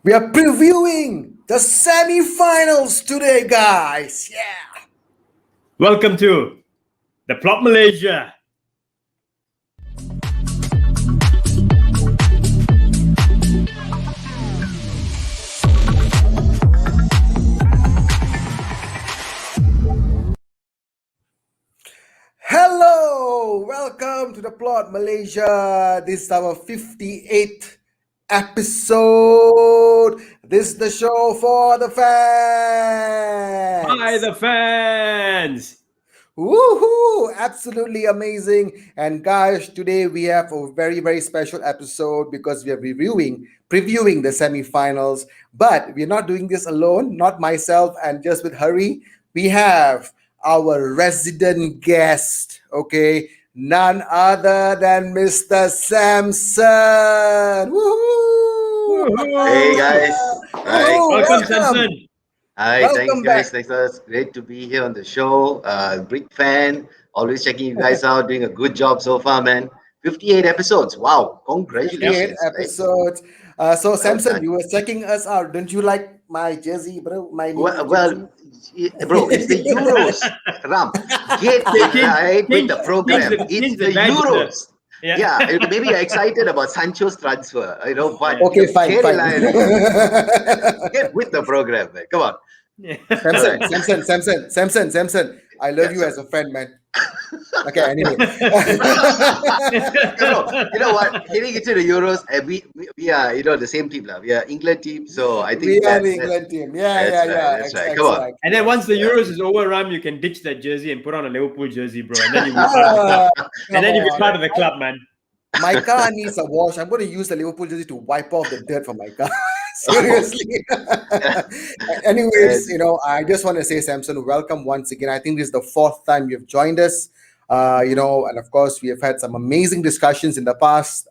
We are previewing the semi-finals today, guys. Yeah. Welcome to the Plot Malaysia. Hello, welcome to the Plot Malaysia. This is our 58th episode. This is the show for the Hi, fans. the fans. Woohoo! Absolutely amazing. And guys, today we have a very, very special episode because we are previewing the semi-finals. But we're not doing this alone, not myself and just with Hari. We have our resident guest, okay? None other than Mr. Samson. Woohoo! Hey guys, hi, Woohoo! Welcome, Welcome. Samson. hi. Thanks Welcome guys, back. thanks us. Great to be here on the show. Big fan. Always checking you guys out. Doing a good job so far, man. 58 episodes. Wow, 58 congratulations, right? episodes. So, Well Samson, done. you were checking us out. Don't you like my jersey, bro? My new jersey? Bro, it's the Euros. Ram, get Okay, right with the program. It's change the the badge. Euros. Yeah. Yeah, maybe you're excited about Sancho's transfer, but Okay, fine, get fine. get with the program, man. Come on. Yeah. All Samson, right. Samson, Samson, Samson, Samson. I love Yeah, you sorry. as a friend, man. Okay, anyway. Yeah, bro, you know what? Heading into the Euros, we are the same team now. We are England team, so I We think are the that England team. Yeah, yeah, that's right. yeah. That's right. Come on. Exactly, And then once the Yeah. Euros is over, Ram, you can ditch that jersey and put on a Liverpool jersey, bro. And then you'll be part of the club. Ah, And come then you'll be on. part of the club, man. My car needs a wash. I'm going to use the Liverpool jersey to wipe off the dirt from my car. Seriously. Anyways, That's I just want to say, Samson, welcome once again. I think this is the fourth time you've joined us. And of course, we have had some amazing discussions in the past,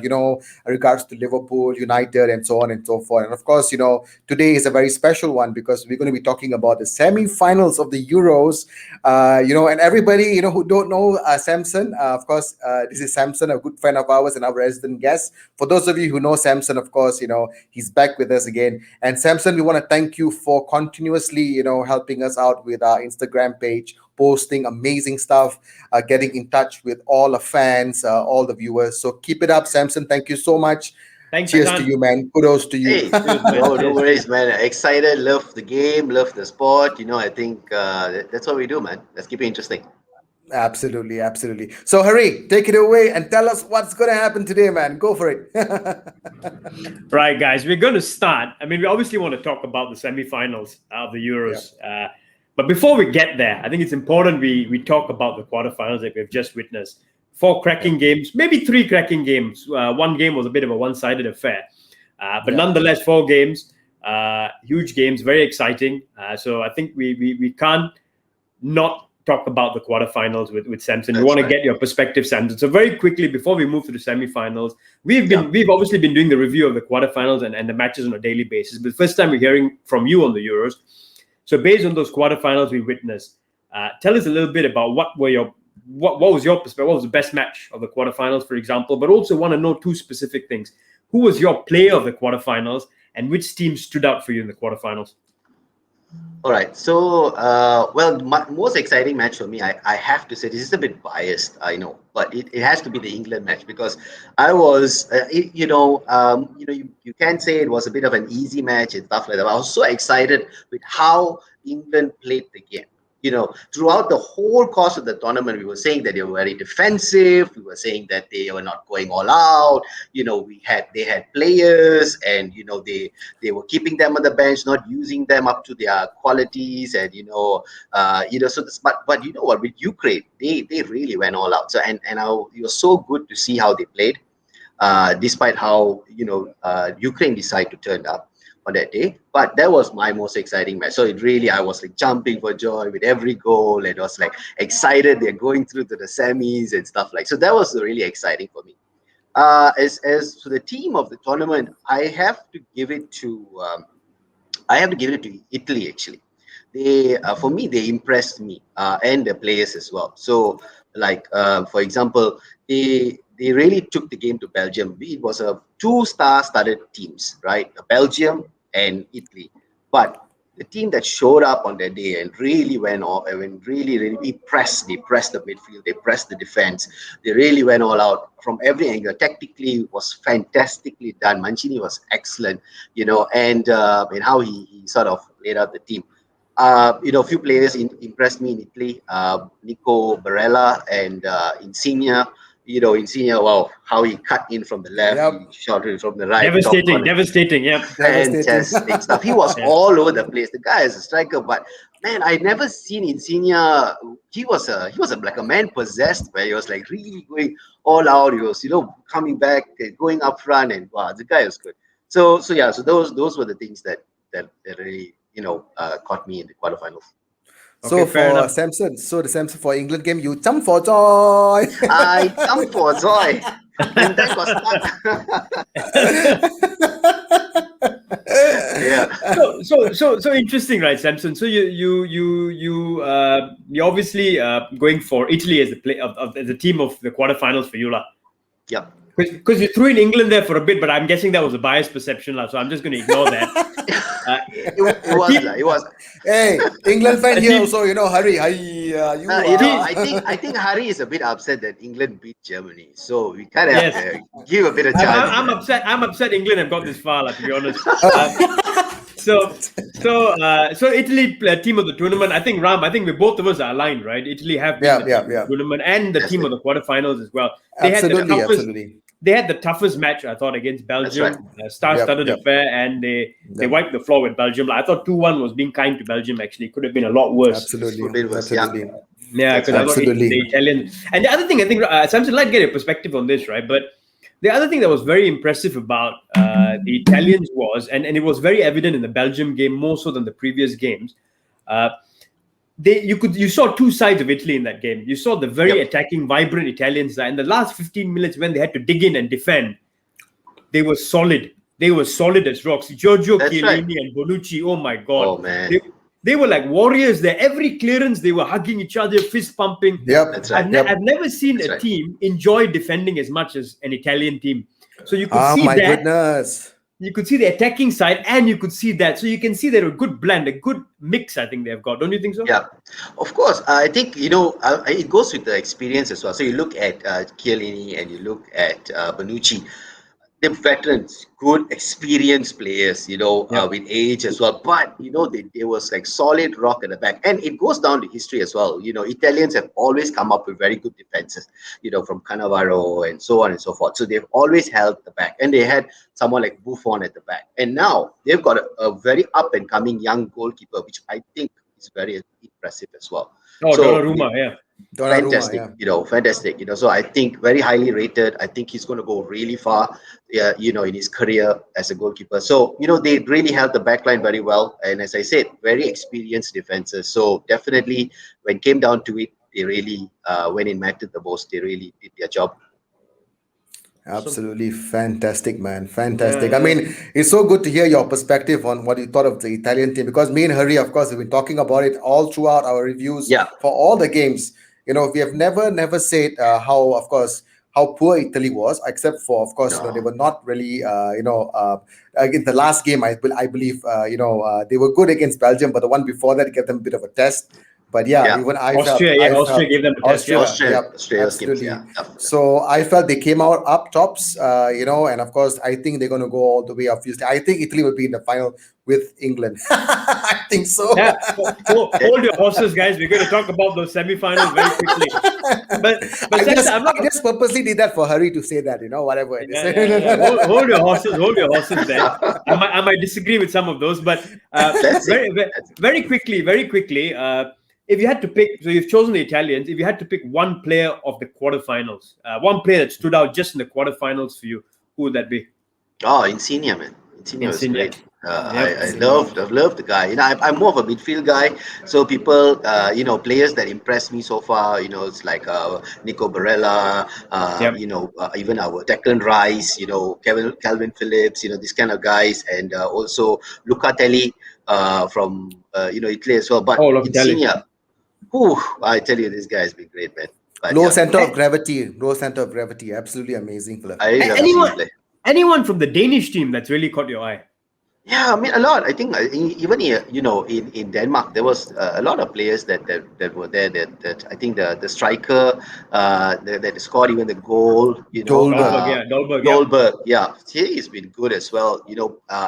in regards to Liverpool, United, and so on and so forth. And of course, today is a very special one because we're going to be talking about the semi-finals of the Euros. And everybody, who don't know Samson, of course, this is Samson, a good friend of ours and our resident guest. For those of you who know Samson, of course, he's back with us again. And Samson, we want to thank you for continuously, helping us out with our Instagram page, posting amazing stuff, getting in touch with all the fans, all the viewers. So keep it up, Samson. Thank you so much. Thanks, Cheers to Hassan. you, man. Kudos to you. hey, Cheers, man. no Cheers. worries, man. Excited, love the game, love the sport. I think that's what we do, man. Let's keep it interesting. Absolutely, absolutely. So, Hari, take it away and tell us what's going to happen today, man. Go for it. Right, guys, we're going to start. I mean, we obviously want to talk about the semi-finals of the Yeah. Euros. But before we get there, I think it's important we talk about the quarterfinals that we've just witnessed. Four cracking games, maybe three cracking games. One game was a bit of a one-sided affair. But Yeah. nonetheless, four games, huge games, very exciting. So I think we can't not talk about the quarterfinals with Samson. We That's want to right. get your perspective, Samson. So very quickly, before we move to the semifinals, we've Yeah. obviously been doing the review of the quarterfinals and the matches on a daily basis. But the first time we're hearing from you on the Euros. So based on those quarterfinals we witnessed, tell us a little bit about what was your perspective? What was the best match of the quarterfinals, for example? But also want to know two specific things: who was your player of the quarterfinals, and which team stood out for you in the quarterfinals? All right. So, well, my most exciting match for me, I have to say, this is a bit biased, I know, but it has to be the England match because I was, you can say it was a bit of an easy match and stuff like that. I was so excited with how England played the game. Throughout the whole course of the tournament, we were saying that they were very defensive. We were saying that they were not going all out. They had players, and they were keeping them on the bench, not using them up to their qualities, and so this, but you know what, with Ukraine, they really went all out. So it was so good to see how they played, despite how Ukraine decided to turn up on that day. But that was my most exciting match. So I was like jumping for joy with every goal, and I was like excited they're going through to the semis and stuff like. So that was really exciting for me. As for the team of the tournament, I have to give it to Italy actually. For me, they impressed me, and the players as well. So, like for example, they they really took the game to Belgium. It was a two-star studded teams, right? Belgium and Italy. But the team that showed up on that day and really went all, and really pressed. They pressed the midfield, they pressed the defense. They really went all out from every angle. Tactically, it was fantastically done. Mancini was excellent, and how he sort of laid out the team. A few players impressed me in Italy. Nico Barella and Insigne. Insigne, wow, how he cut in from the left, Yep. he shot it from the right. Devastating. Yeah. Fantastic stuff. He was all over the place. The guy is a striker, but man, I never seen Insigne. He was like a man possessed, where he was like really going all out. He was, coming back, going up front, and wow, the guy was good. So those were the things that really caught me in the quarterfinals. So Okay, fair for enough. Samson, the Samson for England game, you jump for joy. I jumped for joy, and then got stuck. Yeah. So interesting, right, Samson? So you're obviously going for Italy as the team of the quarterfinals for you, lah. Yep. Because you threw in England there for a bit, but I'm guessing that was a biased perception, lah. So I'm just going to ignore that. It was. Hey, England fan here also, hurry. I think Harry is a bit upset that England beat Germany, so we kind of have to give a bit of chance. I'm upset England have got this far, to be honest. So Italy team of the tournament. I think we both of us are aligned, right? Italy have been the tournament and the team of the quarterfinals as well. They had the toughest match, I thought, against Belgium. Right. Star-studded affair, and they wiped the floor with Belgium. I thought 2-1 was being kind to Belgium. Actually, could have been a lot worse. Absolutely. Yeah, because I thought the Italian. And the other thing, I think, Samson, I'd like to get a perspective on this, right? But the other thing that was very impressive about the Italians was, and it was very evident in the Belgium game more so than the previous games. You saw two sides of Italy in that game. You saw the very attacking, vibrant Italian side. In the last 15 minutes, when they had to dig in and defend, they were solid. They were solid as rocks. Giorgio Chiellini and Bonucci. Oh my God! Oh man! They were like warriors there. Every clearance, they were hugging each other, fist pumping. Yep. That's right. I've never seen a team enjoy defending as much as an Italian team. So you could see that. Goodness. You could see the attacking side, and you could see that. So you can see they're a good blend, a good mix. I think they've got. Don't you think so? Yeah, of course. I think it goes with the experience as well. So you look at Chiellini and you look at Bonucci. They're veterans, good, experienced players, with age as well. But, they was like solid rock at the back. And it goes down to history as well. Italians have always come up with very good defenses, from Cannavaro and so on and so forth. So they've always held the back. And they had someone like Buffon at the back. And now they've got a very up-and-coming young goalkeeper, which I think is very impressive as well. Donnarumma, yeah. Fantastic, fantastic. So I think very highly rated. I think he's going to go really far, in his career as a goalkeeper. So, they really held the back line very well. And as I said, very experienced defenses. So definitely when it came down to it, they really, when it mattered the most, they really did their job. Absolutely fantastic, man. Fantastic. I mean, it's so good to hear your perspective on what you thought of the Italian team, because me and Hari, of course, have been talking about it all throughout our reviews for all the games. We have never said how poor Italy was, except for, of course, they were not really, in the last game, I believe, they were good against Belgium, but the one before that gave them a bit of a test. But even Austria gave them a test. Austria, absolutely. So I felt they came out up tops, and of course I think they're going to go all the way. Obviously, I think Italy will be in the final with England. I think so. Yeah. Hold your horses, guys. We're going to talk about those semi-finals very quickly. But I just purposely did that for Hari to say that, whatever it is. Hold your horses there. I might disagree with some of those, but very quickly. If you had to pick, so you've chosen the Italians. If you had to pick one player of the quarterfinals, one player that stood out just in the quarterfinals for you, who would that be? Oh, Insigne, man. Insigne was great. I love the guy. I'm more of a midfield guy. So people, players that impressed me so far, it's like Nico Barella, even our Declan Rice, Calvin Phillips, these kind of guys, and also Locatelli from Italy as well. But Insigne, I tell you, this guy has been great, man. But Low yeah, center of gravity. Low center of gravity. Absolutely amazing fella. I really love to see him Anyone, play. anyone from the Danish team that's really caught your eye? Yeah, I mean a lot. I think even here, in Denmark, there was a lot of players that were there. That I think the striker that scored even the goal. Dolberg. Dolberg, yeah. Dolberg. Yeah, he's been good as well.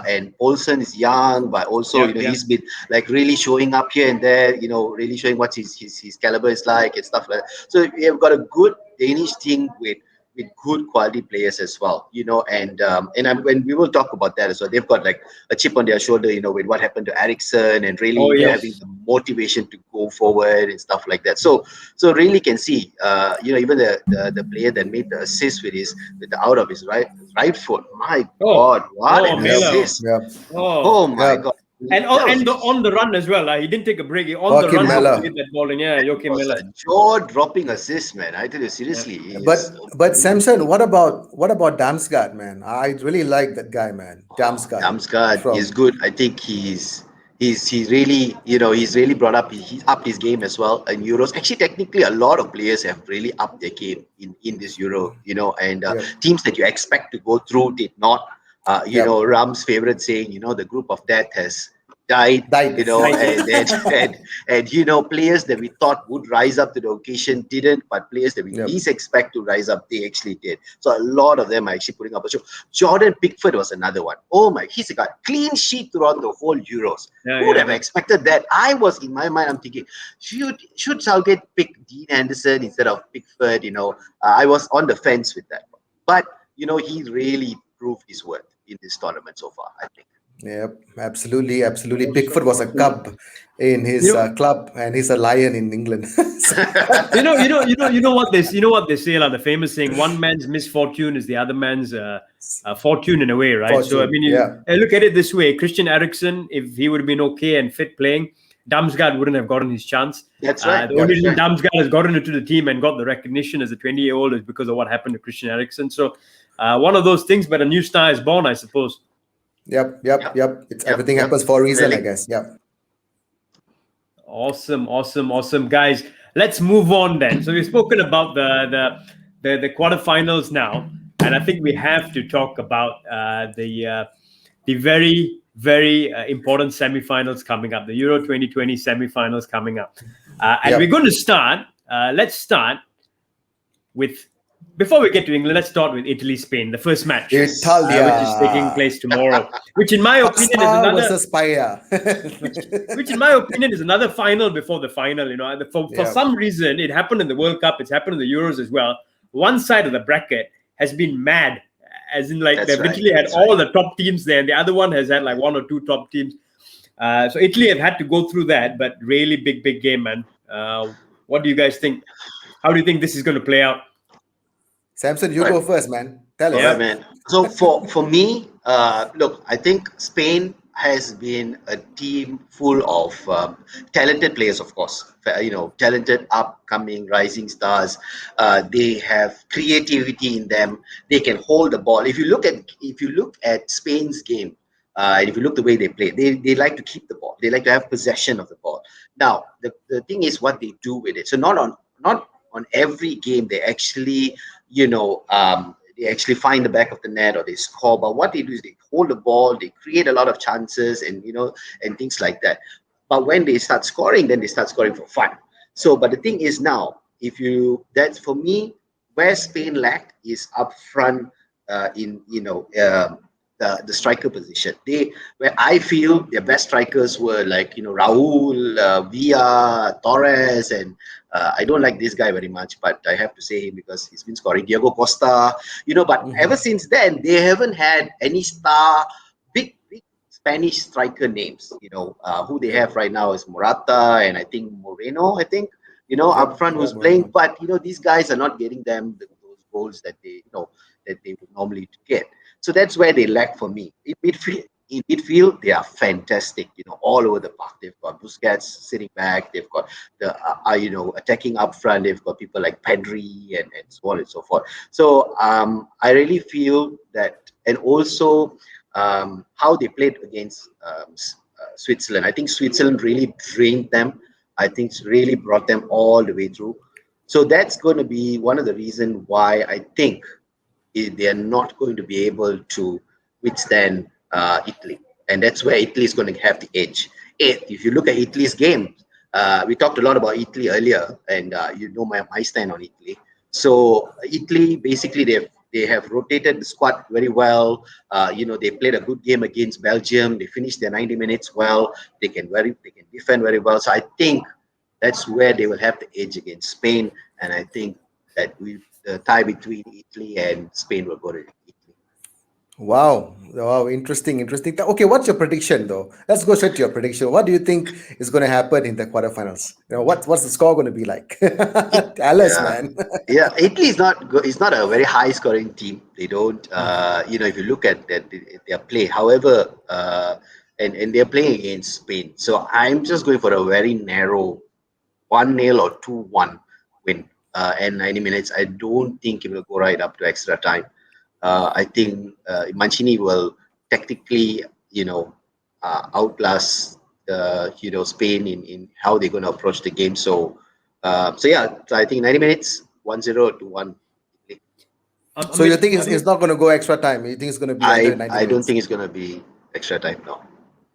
And Olsen is young, but also Yeah, yeah. he's been like really showing up here and there. Really showing what his caliber is like and stuff like that. So we have got a good Danish team with good quality players as well, when we will talk about that as well. They've got like a chip on their shoulder, with what happened to Ericsson and really Oh, yes. having the motivation to go forward and stuff like that. So really can see, even the player that made the assist with the out of his right foot. My God, what an Mela. assist! Yeah. Oh my Yeah. God. And on the run as well. He didn't take a break. On the Joachim run, Mela. he hit that ball in. Yeah, Joachim was Mela. a jaw-dropping assist, man. I tell you seriously. he But is- but Samson, what about Damsgaard, man? I really like that guy, man. Damsgaard Damsgaard is from good. I think he's really he's really brought up he's upped his game as well in Euros. Actually, technically, a lot of players have really upped their game in this Euro. And Yep. teams that you expect to go through did not. Yep. Ram's favorite saying, the group of death has died. Died. And players that we thought would rise up to the occasion didn't, but players that we Yep. least expect to rise up, they actually did. So a lot of them are actually putting up a show. Jordan Pickford was another one. Oh my, he's got clean sheet throughout the whole Euros. Yeah, Who would yeah, have yeah. expected that? I was in my mind, I'm thinking, should Southgate pick Dean Anderson instead of Pickford? I was on the fence with that. But he really proved his worth in this tournament so far, I think. Yep, absolutely. Pickford was a cub in his club, and he's a lion in England. You know what they say, like the famous saying, one man's misfortune is the other man's fortune in a way, right? So I Fortune, mean, yeah. look at it this way: Christian Eriksen, if he would have been okay and fit playing, Damsgaard wouldn't have gotten his chance. That's right. The only reason Damsgaard has gotten into the team and got the recognition as a 20-year-old is because of what happened to Christian Eriksen. So one of those things, but a new star is born, I suppose. Yep. Everything happens for a reason, I guess. Yep. Awesome, guys. Let's move on then. So we've spoken about the quarterfinals now, and I think we have to talk about the very important semifinals coming up, the Euro 2020 semifinals coming up, and we're going to start. Let's start with. Before we get to England, let's start with Italy-Spain, the first match, which is taking place tomorrow. Which, in my opinion, is another versus Paya. which, in my opinion, is another final before the final. For some reason, it happened in the World Cup. It's happened in the Euros as well. One side of the bracket has been mad, as in like they've literally had all the top teams there, and the other one has had like one or two top teams. So Italy have had to go through that, but really big game, man. What do you guys think? How do you think this is going to play out? Samson, you go first, man. Tell us. Yeah, man. So for me, look, I think Spain has been a team full of talented players, of course. Talented, upcoming, rising stars. They have creativity in them. They can hold the ball. If you look at Spain's game, and if you look the way they play, they like to keep the ball. They like to have possession of the ball. Now, the thing is what they do with it. So not on every game they actually they actually find the back of the net or they score. But what they do is they hold the ball, they create a lot of chances and things like that. But when they start scoring, then they start scoring for fun. So, but the thing is now, that's for me, where Spain lacked is up front in the striker position. Where I feel their best strikers were like Raul, Villa, Torres, and I don't like this guy very much, but I have to say him because he's been scoring. Diego Costa, but ever since then they haven't had any star big Spanish striker names. Who they have right now is Morata and I think Moreno. Up front who's playing, but these guys are not getting them those goals that they would normally get. So that's where they lack for me. In midfield, they are fantastic. All over the park. They've got Busquets sitting back. They've got the attacking up front. They've got people like Pedri and so on and so forth. So I really feel that, and also how they played against Switzerland. I think Switzerland really drained them. I think it's really brought them all the way through. So that's going to be one of the reasons why I think they are not going to be able to withstand Italy. And that's where Italy is going to have the edge. If you look at Italy's game, we talked a lot about Italy earlier, and you know my stand on Italy. So Italy, basically, they have rotated the squad very well. They played a good game against Belgium. They finished their 90 minutes well. They can defend very well. So I think that's where they will have the edge against Spain. And I think that the tie between Italy and Spain will go to Italy. Wow, interesting. Okay, what's your prediction though? Let's go straight to your prediction. What do you think is going to happen in the quarterfinals? What's the score going to be like? Tell us, Yeah. man. Yeah, Italy is not good. It's not a very high scoring team. They don't, if you look at their play, however, and they're playing against Spain. So I'm just going for a very narrow 1-0 or 2-1 win and 90 minutes. I don't think it will go right up to extra time. I think Mancini will tactically, outlast Spain in how they're going to approach the game. So I think 90 minutes, 1-0 to 1. So you think it's not going to go extra time? You think it's going to be under 90 I don't minutes? think it's going to be extra time now.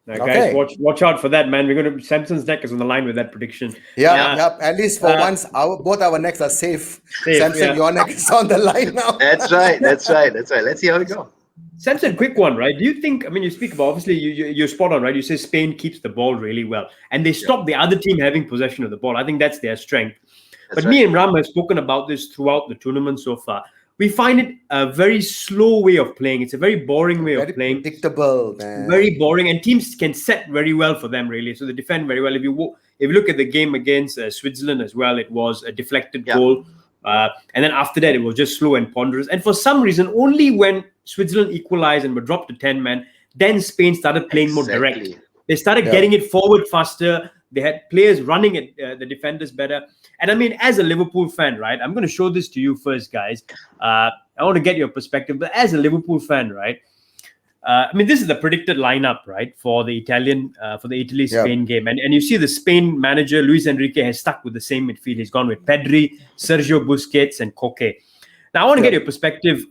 Now, Okay. guys, watch out for that, man. We're going to Samson's neck is on the line with that prediction. Yeah. At least for once, both our necks are safe. Samson, yeah. your neck is on the line now. That's right. Let's see how we go. Samson, quick one, right? Do you think? I mean, you speak about obviously you're spot on, right? You say Spain keeps the ball really well, and they stop the other team having possession of the ball. I think that's their strength. But me and Ram have spoken about this throughout the tournament so far. We find it a very slow way of playing. It's a very boring way of playing. Predictable, man. Very boring, and teams can set very well for them, really. So they defend very well. If you look at the game against Switzerland as well, it was a deflected goal. And then after that, it was just slow and ponderous. And for some reason, only when Switzerland equalized and were dropped to 10 men, then Spain started playing more direct. They started getting it forward faster. They had players running at the defenders better. And I mean, as a Liverpool fan, right, I'm going to show this to you first, guys. I want to get your perspective. But as a Liverpool fan, right, I mean, this is the predicted lineup, right, for the Italy-Spain game. And you see the Spain manager, Luis Enrique, has stuck with the same midfield. He's gone with Pedri, Sergio Busquets, and Koke. Now, I want to get your perspective,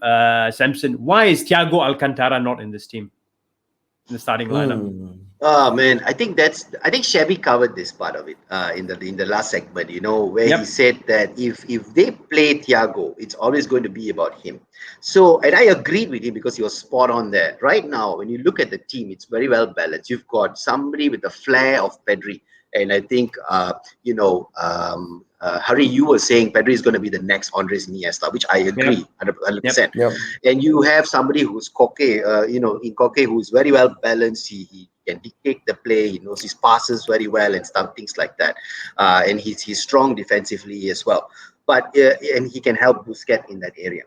Samson. Why is Thiago Alcantara not in this team, in the starting lineup? Oh man, I think Shabby covered this part of it in the last segment, where he said that if they play Thiago, it's always going to be about him. So, and I agreed with him because he was spot on there. Right now, when you look at the team, it's very well balanced. You've got somebody with the flair of Pedri, and I think Hari, you were saying Pedri is going to be the next Andres Iniesta, which I agree 100%. Yep. And you have somebody who's Koke, in Koke, who's very well balanced. He can dictate the play. He knows his passes very well and things like that. And he's strong defensively as well. But and he can help Busquets in that area.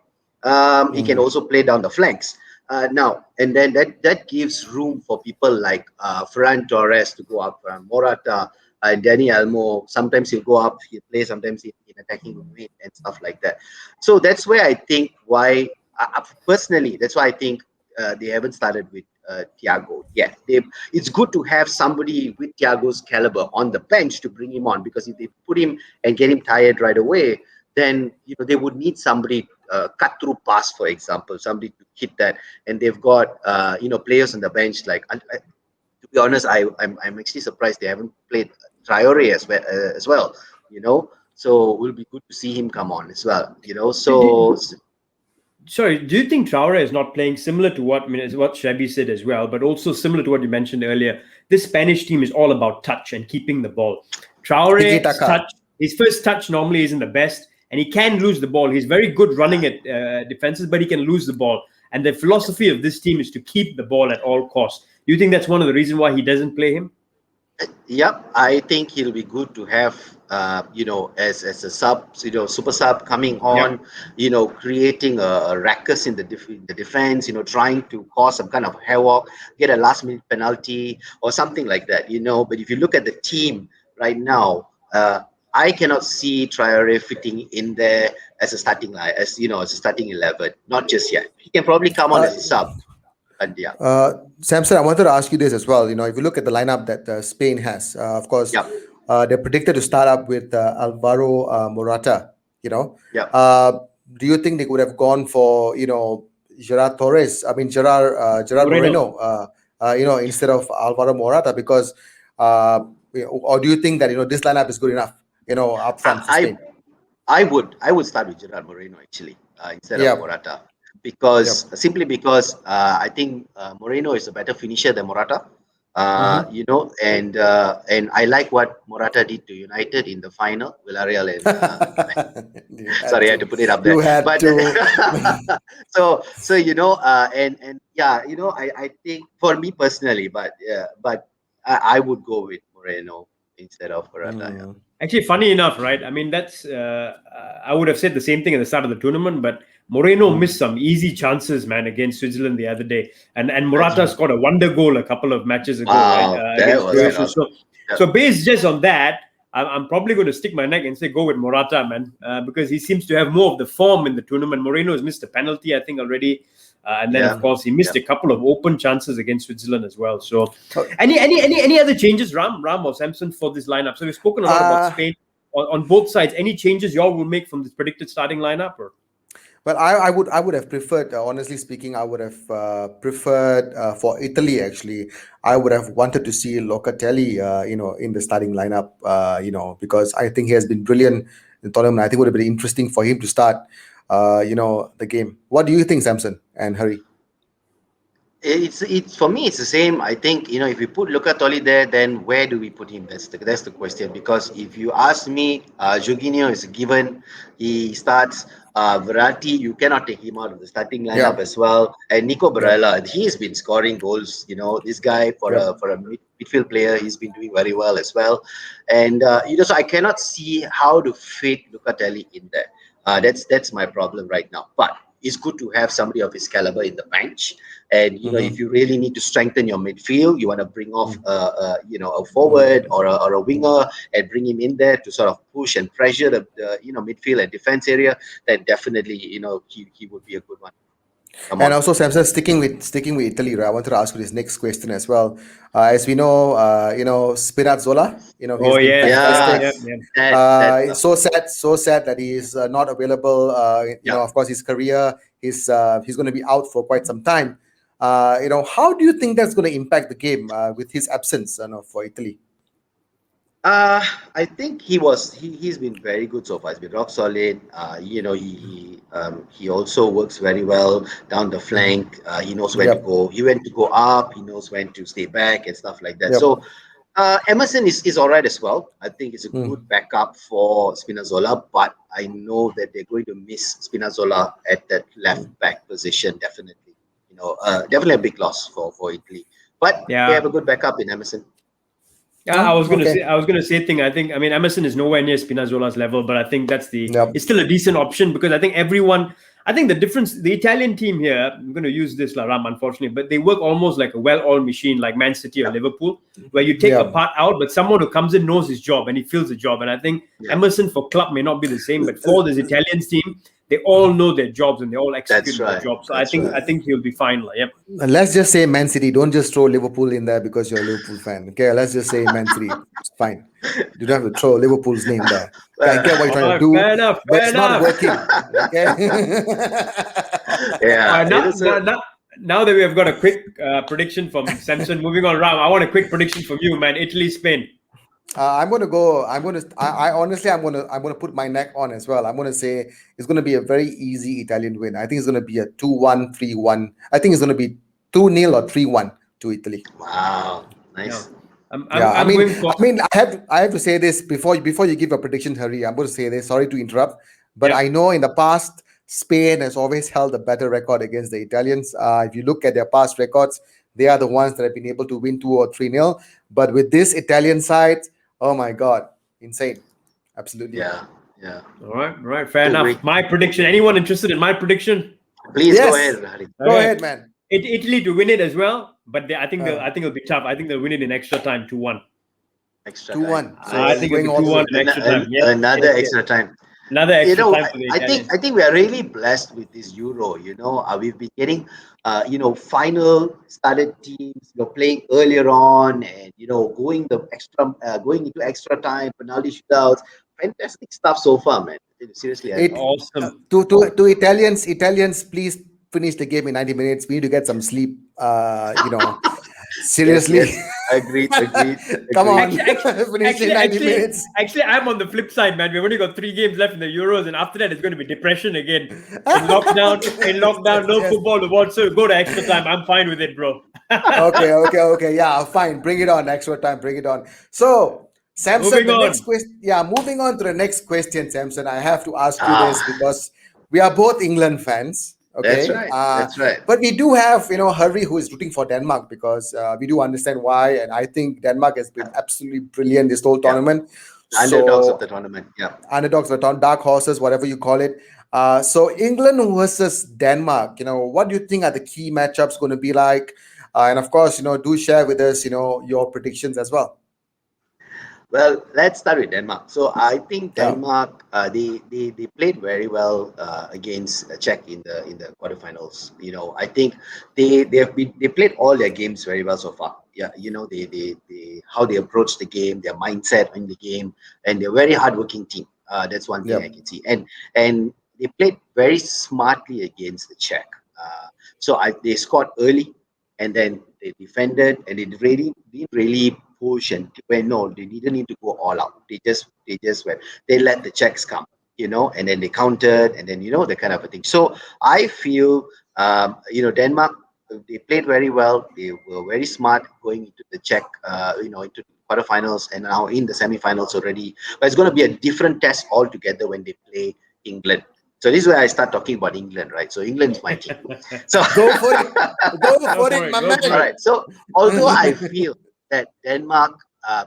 He can also play down the flanks. Now, and then that gives room for people like Ferran Torres to go up, Morata, and Dani Olmo. Sometimes he'll go up, he'll play, sometimes in attacking mid and stuff like that. So that's where I think personally, that's why I think they haven't started with Thiago yet. It's good to have somebody with Thiago's caliber on the bench to bring him on, because if they put him and get him tired right away, then they would need somebody cut through pass, for example, somebody to hit that. And they've got players on the bench like. To be honest, I'm actually surprised they haven't played Traore as well. So it will be good to see him come on as well. Sorry, do you think Traore is not playing similar to what Shabby said as well, but also similar to what you mentioned earlier? This Spanish team is all about touch and keeping the ball. Traore's touch, his first touch normally isn't the best, and he can lose the ball. He's very good running at defenses, but he can lose the ball. And the philosophy of this team is to keep the ball at all costs. Do you think that's one of the reasons why he doesn't play him? Yep, I think he'll be good to have, as a sub, super sub coming on, creating a ruckus in the defense, trying to cause some kind of havoc, get a last minute penalty or something like that, But if you look at the team right now, I cannot see Traore fitting in there as a starting line, as a starting 11. Not just yet. He can probably come on as a sub. And Samson, I wanted to ask you this as well. If you look at the lineup that Spain has, of course, they're predicted to start up with Alvaro Morata You know, Yeah. do you think they could have gone for Gerard Torres? I mean Gerard Moreno. Moreno. Instead of Alvaro Morata, because or do you think that this lineup is good enough? Up front for I Spain. I would start with Gerard Moreno actually instead of Yeah. Morata Yep. simply because I think Moreno is a better finisher than Morata. Mm-hmm. And I like what Morata did to United in the final, Villarreal, and You had sorry, I had to. to put it up there. You had But to. and yeah, I think for me personally, but I would go with Moreno instead of Morata. Yeah. Mm. Actually, funny enough, right? I mean, that's I would have said the same thing at the start of the tournament, but Moreno Mm. missed some easy chances, man, against Switzerland the other day, and That's Morata right. scored a wonder goal a couple of matches ago, right, Wow, that against was an Croatia. awesome. So, Yeah. so based just on that, I'm probably going to stick my neck and say go with Morata, man, because he seems to have more of the form in the tournament. Moreno has missed a penalty, I think, already. And then, Yeah. of course, he missed a couple of open chances against Switzerland as well. So, Oh. any other changes, Ram or Samson, for this lineup? So we've spoken a lot about Spain on both sides. Any changes y'all will make from this predicted starting lineup? Or Well, I would have preferred, honestly speaking, I would have preferred for Italy. Actually, I would have wanted to see Locatelli, in the starting lineup. Because I think he has been brilliant in tournament. I think it would have been interesting for him to start, the game. What do you think, Samson and Harry? It's for me. It's the same. I think if we put Lucatoli there, then where do we put him? That's the question. Because if you ask me, Jorginho is a given. He starts. Verratti, you cannot take him out of the starting lineup Yeah. as well. And Nico Yep. Barella, he's been scoring goals. This guy for Yep. a midfield player, he's been doing very well as well. And so I cannot see how to fit Lucatelli in there. That's my problem right now. But it's good to have somebody of his caliber in the bench. And if Mm-hmm. you really need to strengthen your midfield, you want to bring off Mm. a forward or a winger and bring him in there to sort of push and pressure the midfield and defense area, then definitely he would be a good one. Come And on. also, Samson, sticking with Italy, right, I wanted to ask you this next question as well. As we know, Spinazzola, oh he's been yeah, Yeah, fantastic. yeah. that's It's so sad that he is not available. yeah. Of course, his career, he's going to be out for quite some time. How do you think that's going to impact the game with his absence, for Italy? I think he's been very good so far. He's been rock solid. He also works very well down the Mhm. flank. He knows when to Yep. go. He went to go up. He knows when to stay back and stuff like that. Yep. So Emerson is all right as well. I think it's a Mm. good backup for Spinazzola, but I know that they're going to miss Spinazzola at that left back position. Definitely, definitely a big loss for Italy. But they Yeah. have a good backup in Emerson. Yeah, Oh, okay. I was gonna say thing. I think, I mean, Emerson is nowhere near Spinazzola's level, but I think Yep. it's still a decent option because I think the difference, the Italian team here, I'm going to use this, Laram, unfortunately, but they work almost like a well-oiled machine, like Man City or Yeah. Liverpool, where you take a Yeah. part out, but someone who comes in knows his job and he fills the job. And I think Yeah. Emerson for club may not be the same, but for this Italian team, they all know their jobs and they all execute That's their right. jobs. So That's I right. think he'll be fine. Like, yep. Let's just say Man City. Don't just throw Liverpool in there because you're a Liverpool fan. Okay, let's just say Man City. It's fine. You don't have to throw Liverpool's name there. Okay, I get what you're All trying to right, do, fair enough. but Fair it's not enough. working. Okay. Yeah. All right, It is a, now that we have got a quick prediction from Samson, moving on, Ram, I want a quick prediction from you, man. Italy, Spain. I'm gonna go. I honestly, I'm gonna put my neck on as well. I'm gonna say it's gonna be a very easy Italian win. I think it's gonna be a 2-1, 3-1. I think it's gonna be 2-0 or 3-1 to Italy. wow. Yeah. Nice. Yeah, I'm going for. I have to say this before you give a prediction, Harry. I'm going to say this. Sorry to interrupt, but Yeah. I know in the past Spain has always held a better record against the Italians. If you look at their past records, they are the ones that have been able to win 2 or 3-0. But with this Italian side, oh my God, insane! Absolutely. Yeah. Yeah. All right, fair Agree. enough. My prediction. Anyone interested in my prediction? Please go Yes. ahead, Hari. Go Okay. ahead, man. Italy to win it as well, but I think Uh, it'll be tough. I think they'll win it in extra time, 2-1. Extra 2-1. time. So I you're think it'll going be all the 2-1 way. in extra time. Yes, Another yes. extra time. Another extra time for the I Italians. think we are really blessed with this Euro. We've been getting, final started teams, playing earlier on, and going into extra time, penalty shootouts, fantastic stuff so far, man. Seriously, It Awesome. to Italians, please finish the game in 90 minutes. We need to get some sleep. yes, Seriously. yes, agreed, agreed, Come agreed. on, Actually, actually, finish in actually, 90 actually, minutes. actually, I'm on the flip side, man. We've only got 3 games left in the Euros, and after that, it's going to be depression again. In lockdown, Yes, no yes. football to watch. So go to extra time. I'm fine with it, bro. Okay. Yeah, fine. Bring it on. Extra time. Bring it on. So, Samson, Moving the next on. question. Yeah, moving on to the next question, Samson. I have to ask you this Ah, because we are both England fans. that's Okay. right, that's right. But we do have, Harry, who is rooting for Denmark because we do understand why. And I think Denmark has been absolutely brilliant this whole Yeah, tournament. underdogs of So, the tournament. Yeah. underdogs, the dark horses, whatever you call it. So England versus Denmark. What do you think are the key matchups going to be like? And of course, do share with us, your predictions as well. Well, let's start with Denmark. So I think Yeah, Denmark, they played very well against Czech in the quarterfinals. I think they played all their games very well so far. Yeah, they how they approach the game, their mindset in the game, and they're a very hardworking team. That's one thing yeah, I can see. And they played very smartly against the Czech. They scored early, and then they defended, and they really didn't really push and went. No, they didn't need to go all out. They just went. They let the checks come, and then they countered, and then that kind of a thing. So I feel, Denmark, they played very well. They were very smart going into the Czech, into quarterfinals, and now in the semifinals already. But it's going to be a different test altogether when they play England. So this is where I start talking about England, right? So England is my team. So go for it, go Go for for it, it. my Go all for man. it. right. So although I feel that Denmark, they're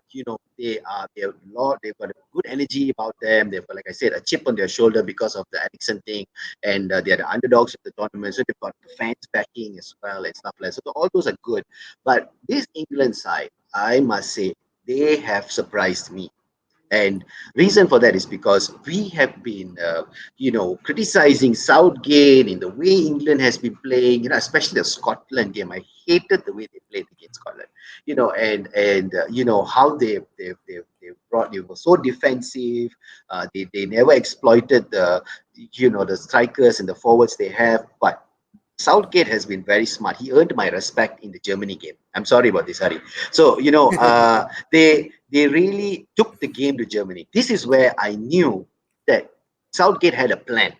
they've got a good energy about them. They've got, like I said, a chip on their shoulder because of the Ericsson thing, and they're the underdogs of the tournament. So they've got the fans backing as well and stuff like that. So all those are good. But this England side, I must say, they have surprised me. And reason for that is because we have been, criticizing Southgate in the way England has been playing. Especially the Scotland game. I hated the way they played against Scotland. And how they were so defensive. They never exploited the strikers and the forwards they have, but Southgate has been very smart. He earned my respect in the Germany game. I'm sorry about this, Hari. So they really took the game to Germany. This is where I knew that Southgate had a plan.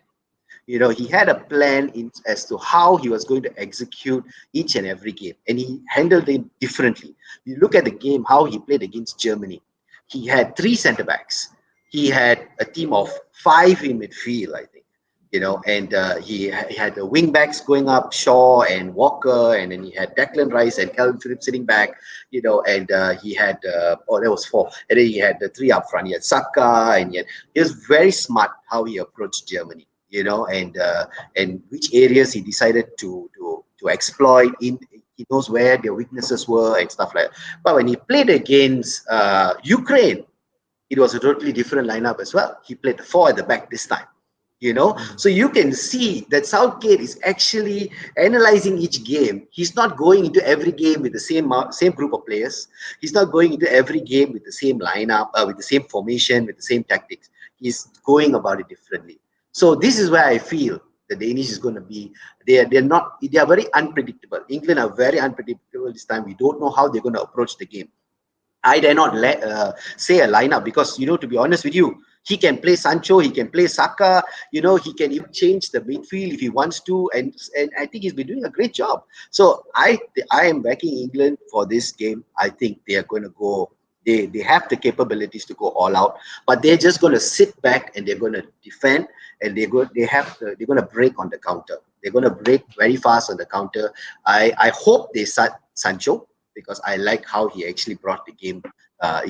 He had a plan as to how he was going to execute each and every game, and he handled it differently. You look at the game, how he played against Germany. He had three centre backs. He had a team of five in midfield, I think. And he had the wing backs going up, Shaw and Walker, and then he had Declan Rice and Calvin Phillips sitting back. And he had that was four, and then he had the three up front. He had Saka, and yet he was very smart how he approached Germany. And which areas he decided to exploit. He knows where their weaknesses were and stuff like that. But when he played against Ukraine, it was a totally different lineup as well. He played the four at the back this time. So you can see that Southgate is actually analyzing each game. He's not going into every game with the same group of players. He's not going into every game with the same lineup, with the same formation, with the same tactics. He's going about it differently. So this is where I feel the Danish is going to be. They are very unpredictable. England are very unpredictable this time. We don't know how they're going to approach the game. I dare not say a lineup because, to be honest with you, he can play Sancho, he can play Saka, he can even change the midfield if he wants to, and I think he's been doing a great job. So I am backing England for this game. I think they are going to go. They have the capabilities to go all out, but they're just going to sit back and they're going to defend, and they're going to break on the counter. They're going to break very fast on the counter. I hope they start Sancho, because I like how he actually brought the game, how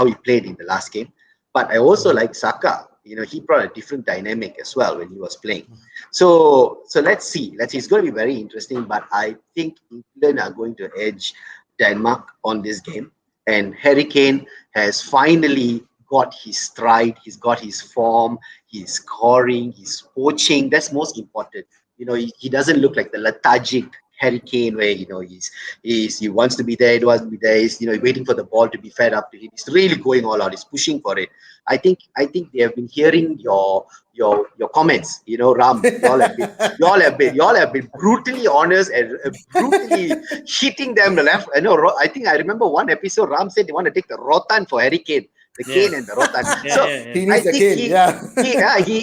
he played in the last game. But I also like Saka. He brought a different dynamic as well when he was playing. So let's see. It's going to be very interesting. But I think England are going to edge Denmark on this game. And Harry Kane has finally got his stride. He's got his form. He's scoring. He's poaching. That's most important. He doesn't look like the lethargic Harry Kane, where he wants to be there, he wants to be there. He's waiting for the ball to be fed up to him. He's really going all out. He's pushing for it. I think they have been hearing your comments. Ram, y'all have been brutally honest and brutally hitting them the left. I think I remember one episode. Ram said they want to take the Rotan for Harry Kane. The Kane and the Rotan. He needs the Kane.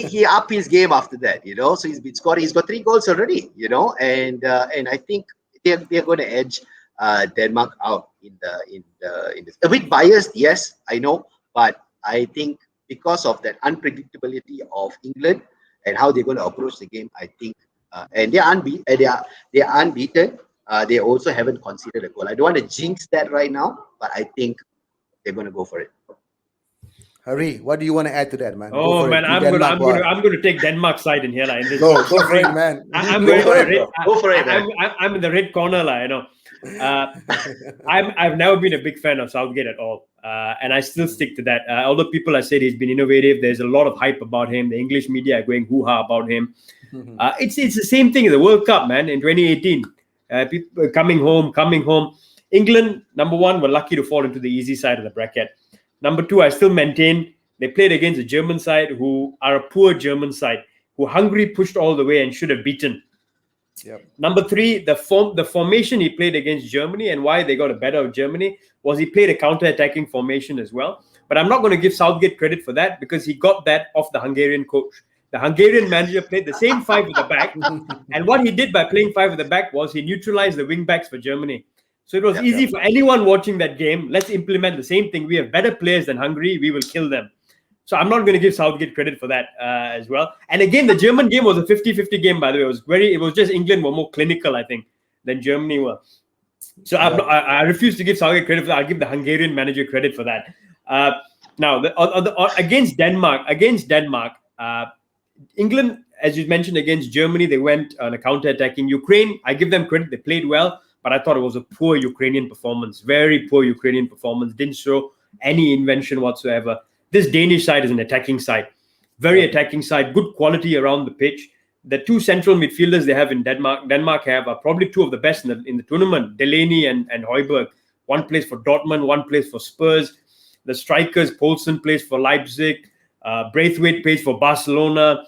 He upped his game after that. So he's been scoring. He's got 3 goals already. And I think they're going to edge Denmark out in this. A bit biased, yes, I know, but I think because of that unpredictability of England and how they're going to approach the game, I think, and they're unbeaten. They also haven't conceded a goal. I don't want to jinx that right now, but I think they're going to go for it. Harry, what do you want to add to that, man? Oh man, I'm going to take Denmark's side in here, in this. Go for it, man. I'm in the red corner, I've never been a big fan of Southgate at all, and I still stick to that. Although people have said he's been innovative, there's a lot of hype about him. The English media are going hoo-ha about him. It's the same thing in the World Cup, man. In 2018, people coming home. England, number one, were lucky to fall into the easy side of the bracket. Number two, I still maintain they played against a German side who are a poor German side, who Hungary pushed all the way and should have beaten. Yep. Number three, the formation he played against Germany and why they got a better of Germany was he played a counter-attacking formation as well. But I'm not going to give Southgate credit for that because he got that off the Hungarian coach. The Hungarian manager played the same 5 at the back. And what he did by playing 5 at the back was he neutralized the wing-backs for Germany. So it was easy for anyone watching that game. Let's implement the same thing. We have better players than Hungary. We will kill them. So I'm not going to give Southgate credit for that as well. And again, the German game was a 50-50 game, by the way. It was just England were more clinical, I think, than Germany were. So I refuse to give Southgate credit for that. I'll give the Hungarian manager credit for that. Now, against Denmark, England, as you mentioned, against Germany, they went on a counter-attacking. Ukraine, I give them credit. They played well. But I thought it was a poor Ukrainian performance, very poor Ukrainian performance. Didn't show any invention whatsoever. This Danish side is an attacking side, very attacking side, good quality around the pitch. The 2 central midfielders they have in Denmark are probably 2 of the best in the tournament, Delaney and Højbjerg. One plays for Dortmund, one plays for Spurs. The strikers, Poulsen plays for Leipzig, Braithwaite plays for Barcelona.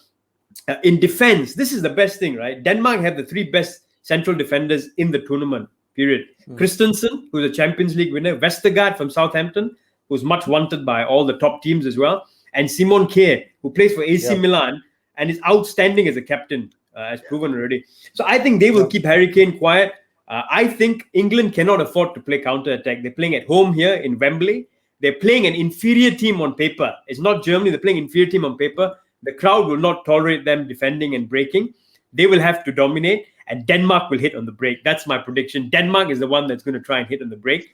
In defense, this is the best thing, right? Denmark have the 3 best central defenders in the tournament, period. Christensen, who's a Champions League winner, Vestergaard from Southampton, who's much wanted by all the top teams as well, and Simon Kjær, who plays for AC Milan and is outstanding as a captain, as proven already. So I think they will keep Harry Kane quiet. I think England cannot afford to play counter-attack. They're playing at home here in Wembley. They're playing an inferior team on paper. It's not Germany. They're playing inferior team on paper. The crowd will not tolerate them defending and breaking. They will have to dominate. And Denmark will hit on the break. That's my prediction. Denmark is the one that's going to try and hit on the break.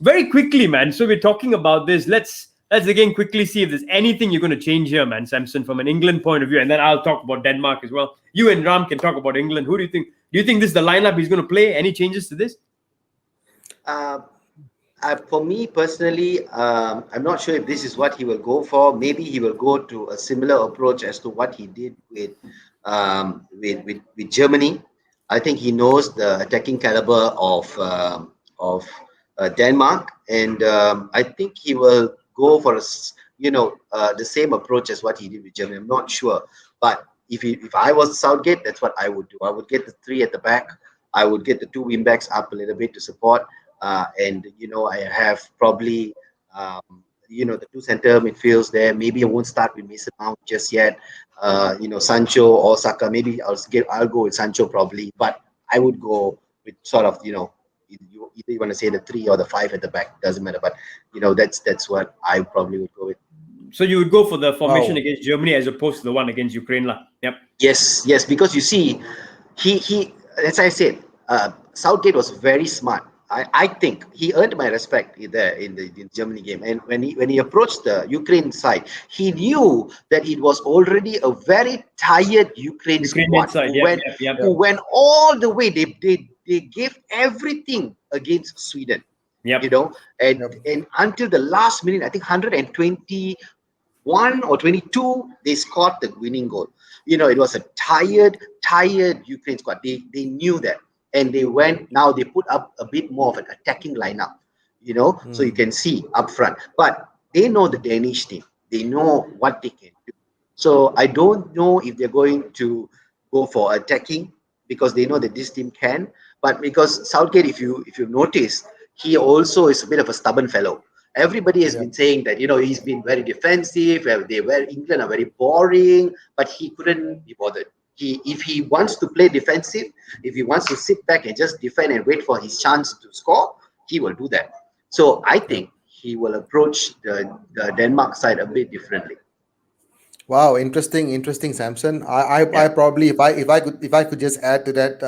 Very quickly, man. So we're talking about this. Let's again quickly see if there's anything you're going to change here, man, Samson, from an England point of view. And then I'll talk about Denmark as well. You and Ram can talk about England. Who do you think? Do you think this is the lineup he's going to play? Any changes to this? For me personally, I'm not sure if this is what he will go for. Maybe he will go to a similar approach as to what he did with Germany. I think he knows the attacking caliber of Denmark, and I think he will go for the same approach as what he did with Germany. I'm not sure, but if I was Southgate, that's what I would do. I would get the 3 at the back. I would get the 2 wing backs up a little bit to support, and I have probably the 2 center midfields there. Maybe I won't start with Mason Mount just yet. Sancho or Saka. Maybe I'll go with Sancho probably, but I would go with sort of either you want to say the 3 or the 5 at the back, doesn't matter. But that's what I probably would go with. So you would go for the formation against Germany as opposed to the one against Ukraine, lah. Yep. Yes, because you see, he as I said, Southgate was very smart. I think he earned my respect there in the Germany game. And when he approached the Ukraine side, he knew that it was already a very tired Ukraine squad who went all the way. They gave everything against Sweden. Yep. And until the last minute, I think 121 or 22, they scored the winning goal. It was a tired Ukraine squad. They knew that. and now they put up a bit more of an attacking lineup, so you can see up front. But they know the Danish team. They know what they can do. So I don't know if they're going to go for attacking because they know that this team can. But because Southgate, if you notice, he also is a bit of a stubborn fellow. Everybody has been saying that he's been very defensive. England are very boring, but he couldn't be bothered. If he wants to play defensive, if he wants to sit back and just defend and wait for his chance to score, he will do that. So I think he will approach the Denmark side a bit differently. Wow, interesting, Samson. I probably, if I could just add to that,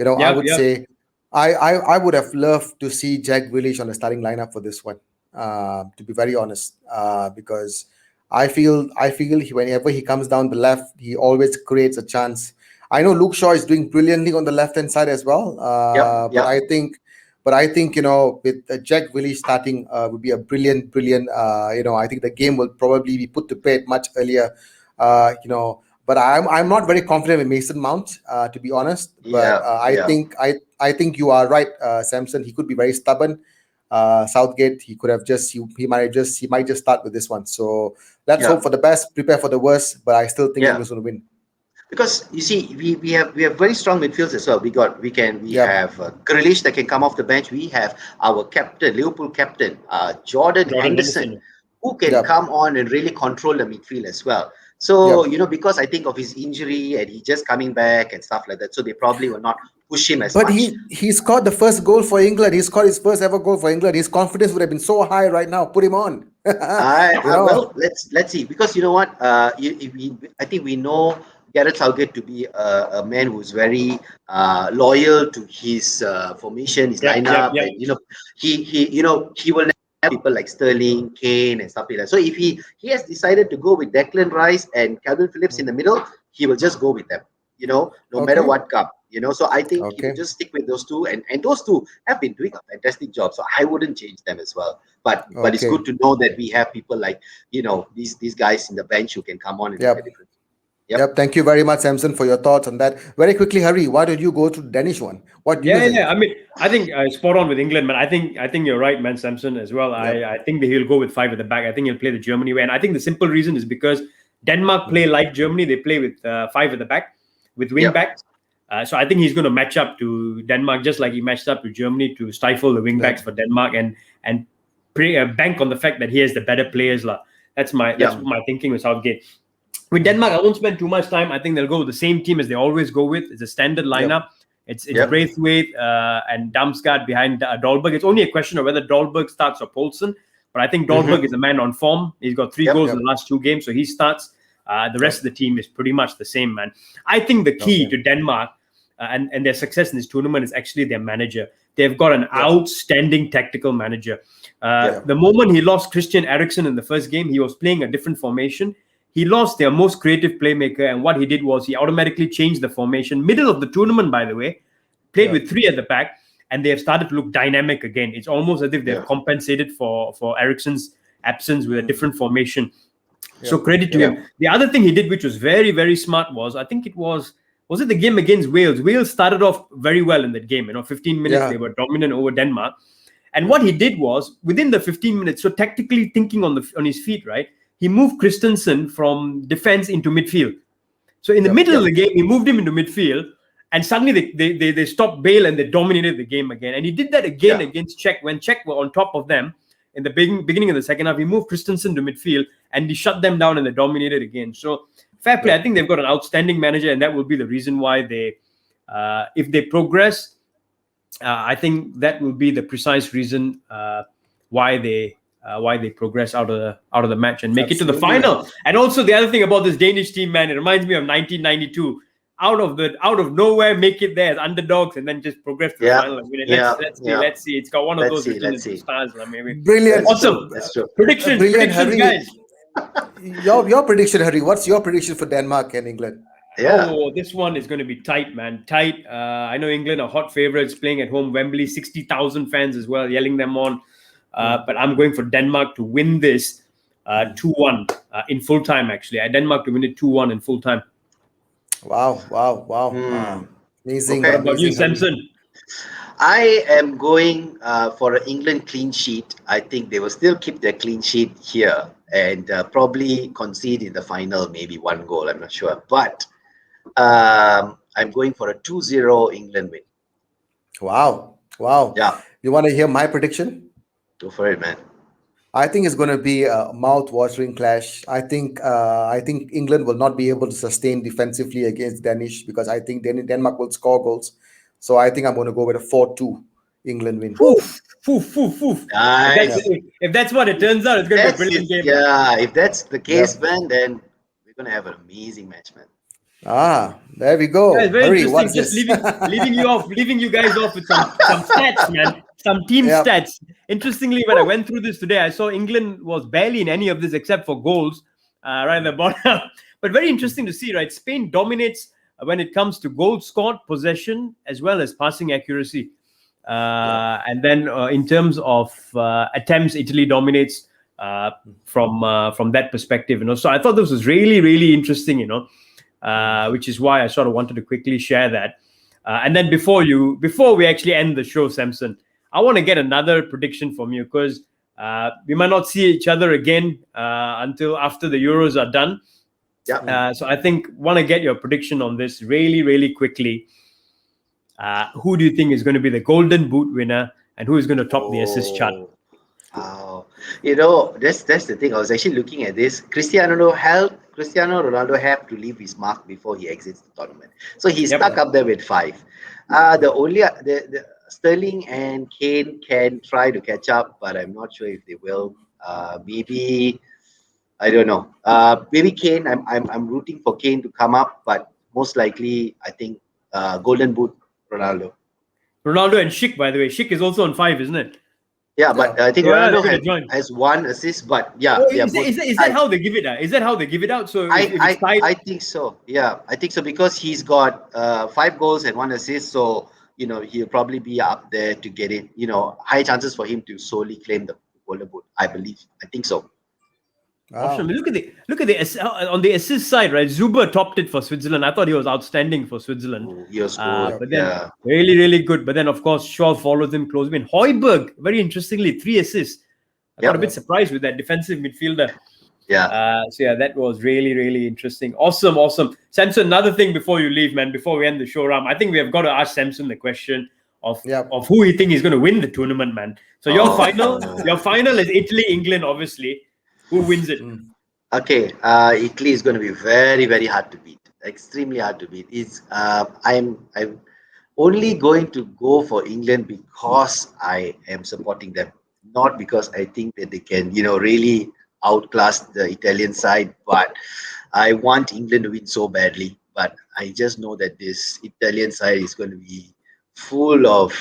I would say I would have loved to see Jack Grealish on the starting lineup for this one. To be very honest, because I feel whenever he comes down the left, he always creates a chance. I know Luke Shaw is doing brilliantly on the left hand side as well. But I think with Jack Grealish starting would be a brilliant. I think the game will probably be put to bed much earlier. But I'm not very confident with Mason Mount, to be honest. But I think you are right, Samson. He could be very stubborn. Southgate, he might just start with this one. So let's hope for the best, prepare for the worst. But I still think England's going to win. Because you see, we have very strong midfields as well. We have Grealish that can come off the bench. We have our captain, Liverpool captain, Jordan Henderson, who can come on and really control the midfield as well. So because I think of his injury and he just coming back and stuff like that, so they probably will not push him as much. But he scored the first goal for England. He scored his first ever goal for England. His confidence would have been so high right now. Put him on. Well, let's see, because you know what? I think we know Gareth Southgate to be a man who's very loyal to his formation, his lineup, and he will have people like Sterling, Kane, and stuff like that. So if he has decided to go with Declan Rice and Calvin Phillips in the middle, he will just go with them. No matter what comes. So I think he will just stick with those two, and those two have been doing a fantastic job. So I wouldn't change them as well. But it's good to know that we have people like these guys in the bench who can come on and make a difference. Yep. Thank you very much, Samson, for your thoughts on that. Very quickly, Hari, why don't you go to the Danish one? What do you think? I mean, I think spot on with England, man. I think you're right, man, Samson, as well. I think that he'll go with 5 at the back. I think he'll play the Germany way, and I think the simple reason is because Denmark play like Germany. They play with 5 at the back with wing backs. So I think he's going to match up to Denmark just like he matched up to Germany to stifle the wing backs for Denmark and bank on the fact that he has the better players. That's my thinking with Southgate. With Denmark, I won't spend too much time. I think they'll go with the same team as they always go with. It's a standard lineup. It's Braithwaite and Damsgaard behind Dahlberg. It's only a question of whether Dahlberg starts or Poulsen. But I think Dahlberg is a man on form. He's got 3 goals in the last 2 games, so he starts. The rest of the team is pretty much the same, man. I think the key to Denmark and their success in this tournament is actually their manager. They've got an outstanding tactical manager. The moment he lost Christian Eriksen in the first game, he was playing a different formation. He lost their most creative playmaker, and what he did was he automatically changed the formation. Middle of the tournament, by the way, played with 3 at the back, and they have started to look dynamic again. It's almost as if they've compensated for Eriksen's absence with a different formation. So credit to him. The other thing he did, which was very, very smart, was I think it was it the game against Wales? Wales started off very well in that game. 15 minutes they were dominant over Denmark, and what he did was within the 15 minutes. So tactically thinking on his feet, right? He moved Christensen from defense into midfield. So in the middle of the game, he moved him into midfield, and suddenly they stopped Bale and they dominated the game again. And he did that again against Czech when Czech were on top of them in the beginning of the second half. He moved Christensen to midfield and he shut them down and they dominated again. So fair play. I think they've got an outstanding manager, and that will be the reason why if they progress, I think that will be the precise reason why they progress out of the match and make it to the final. And also the other thing about this Danish team, man, it reminds me of 1992. Out of nowhere, make it there as underdogs and then just progress to the final. I mean, let's see. It's got one of those stars. Maybe. Brilliant. Awesome. That's true. Predictions, guys. Your prediction, Hari. What's your prediction for Denmark and England? Oh, this one is going to be tight, man. Tight. I know England are hot favorites playing at home. Wembley, 60,000 fans as well, yelling them on. But I'm going for Denmark to win this 2-1 in full time, actually. Denmark to win it 2-1 in full time. Wow. Amazing. Okay. What about you, Amazing, Hari. Samson? I am going for an England clean sheet. I think they will still keep their clean sheet here and probably concede in the final, maybe one goal. I'm not sure. But I'm going for a 2-0 England win. Wow. Wow. Yeah, You want to hear my prediction? go for it, man. I think it's going to be a mouth-watering clash. I think England will not be able to sustain defensively against Danish because I think Denmark will score goals. So I think I'm going to go with a 4-2 England win. Oof, oof, oof, oof. Nice. If that's what it turns out, it's going to be a brilliant game. Yeah, if that's the case, Yep. man, then we're gonna have an amazing match, man. There we go. Yeah, it's very Hurry, interesting. what's Just this? leaving you guys off with some stats, man. Some team Yep. stats. Interestingly, when I went through this today, I saw England was barely in any of this except for goals, right at the bottom. But very interesting to see, right? Spain dominates when it comes to goals scored, possession, as well as passing accuracy. And then in terms of attempts, Italy dominates from that perspective. So I thought this was really, really interesting. Which is why I sort of wanted to quickly share that. And then before we actually end the show, Samson, I want to get another prediction from you because we might not see each other again until after the Euros are done. Yeah. So I think want to get your prediction on this really, really quickly. Who do you think is going to be the Golden Boot winner, and who is going to top the assist chart? Wow. That's the thing. I was actually looking at this. Cristiano Ronaldo have to leave his mark before he exits the tournament. So he's Yep. stuck up there with 5. The Sterling and Kane can try to catch up, but I'm not sure if they will. Maybe I don't know. Maybe Kane. I'm rooting for Kane to come up, but most likely I think Golden Boot Ronaldo. Ronaldo and Schick, by the way. Schick is also on 5, isn't it? Yeah, but I think Yeah, Ronaldo they're gonna join. has 1 assist, but yeah, Oh, they are is, both is that how they give it out? Is that how they give it out? So if it's tied, I think so. Yeah, I think so because he's got 5 goals and 1 assist. So he'll probably be up there to get it. High chances for him to solely claim the Golden Boot. I believe. I think so. Wow. look at the on the assist side, right? Zuber topped it for Switzerland. I thought he was outstanding for Switzerland. He was good. But then Yeah. really, really good. But then of course Shaw follows him closely. And Højbjerg, very interestingly, 3 assists. I got a bit surprised with that defensive midfielder. Yeah. So yeah, that was really, really interesting. Awesome. Samson, another thing before you leave, man, before we end the show, Ram, I think we have got to ask Samson the question of who he think is going to win the tournament, man. So your final is Italy, England, obviously. Who wins it? Okay. Italy is going to be very, very hard to beat. Extremely hard to beat. I'm only going to go for England because I am supporting them, not because I think that they can, really outclass the Italian side. But I want England to win so badly. But I just know that this Italian side is going to be full of,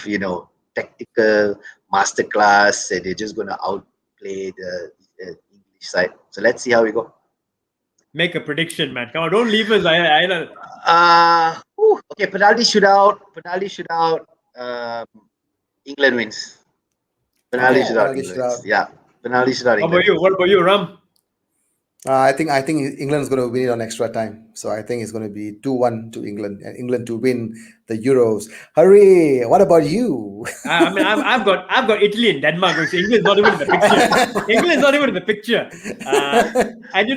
tactical masterclass, and they're just going to outplay the English side. So let's see how we go. Make a prediction, man. Come on, don't leave us. I know. Okay, penalty shootout. England wins. Penalty shootout. England wins. Yeah, penalty shootout. What about you, Ram? I think England is going to win it on extra time. So I think it's going to be 2-1 to England, and England to win the Euros. Hurry! What about you? I mean, I've got Italy and Denmark. So England's not even in the picture. England's not even in the picture. And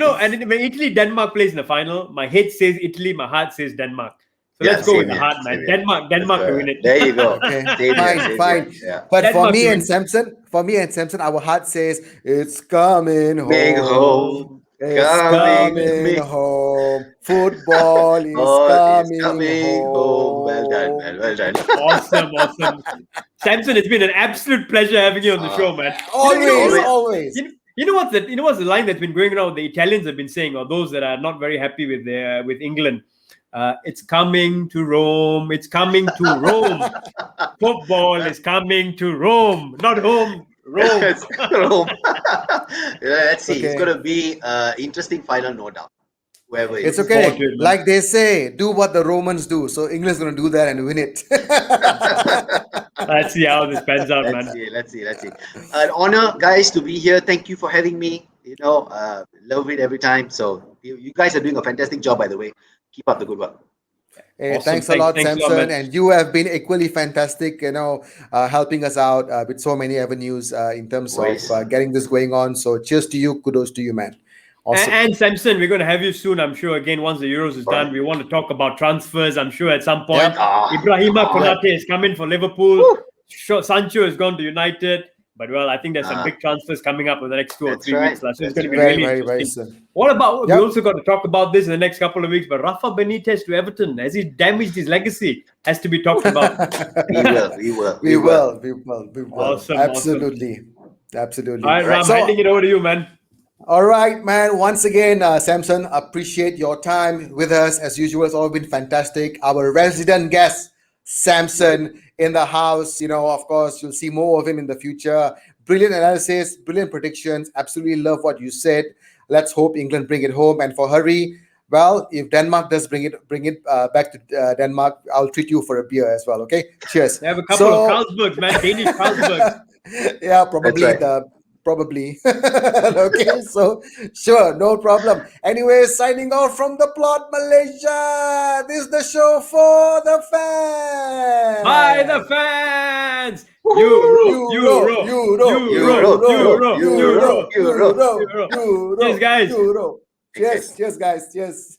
when Italy Denmark plays in the final, my head says Italy, my heart says Denmark. So let's go with the heart, man. Denmark to win it. There you go. Okay, fine. Yeah. But Denmark for me and Samson, our heart says it's coming home. Big home. It's coming home. Football is coming home. Well done, man. Well done. Awesome. Samson, it's been an absolute pleasure having you on the show, man. Always. You know what's the line that's been going around? The Italians have been saying, or those that are not very happy with England. It's coming to Rome. It's coming to Rome. Football is coming to Rome, not home. Rome. Rome. Let's see. Okay. It's going to be an interesting final, no doubt. Whoever it's okay. Like they say, do what the Romans do. So England's going to do that and win it. Let's see how this pans out, man. Let's see. An honor, guys, to be here. Thank you for having me. Love it every time. So you guys are doing a fantastic job, by the way. Keep up the good work. Hey, Awesome. thanks a lot, Thanks a lot, Samson. man. And you have been equally fantastic, helping us out with so many avenues in terms of Voice. getting this going on. So cheers to you. Kudos to you, man. Awesome. And Samson, we're going to have you soon, I'm sure. Again, once the Euros is done, Right. we want to talk about transfers. I'm sure at some point, Yep. Ibrahima Konate is coming for Liverpool. Woo. Sancho has gone to United. But well, I think there's some Ah. big transfers coming up in the next 2 or That's 3 right. weeks. So it's That's going to be Very, really very, very interesting. soon. What about, Yep. we also got to talk about this in the next couple of weeks, but Rafa Benitez to Everton, has he damaged his legacy? Has to be talked about. We will. We will. We will. Awesome, Absolutely. Absolutely. All right, Ram, So, handing it over to you, man. all right, man. Once again, Samson, appreciate your time with us. As usual, it's all been fantastic. Our resident guest, Samson, in the house. Of course, you'll see more of him in the future. Brilliant analysis, brilliant predictions. Absolutely love what you said. Let's hope England bring it home. And for Hurry, well, if Denmark does bring it back to Denmark, I'll treat you for a beer as well. Okay, cheers. They have a couple of Carlsbergs, man. Danish Carlsbergs. Yeah, probably That's right. probably. Okay, so sure, no problem. Anyway, signing off from the plot, Malaysia. This is the show for the fans. By the fans. Euro. Cheers, guys. Cheers, guys. Cheers.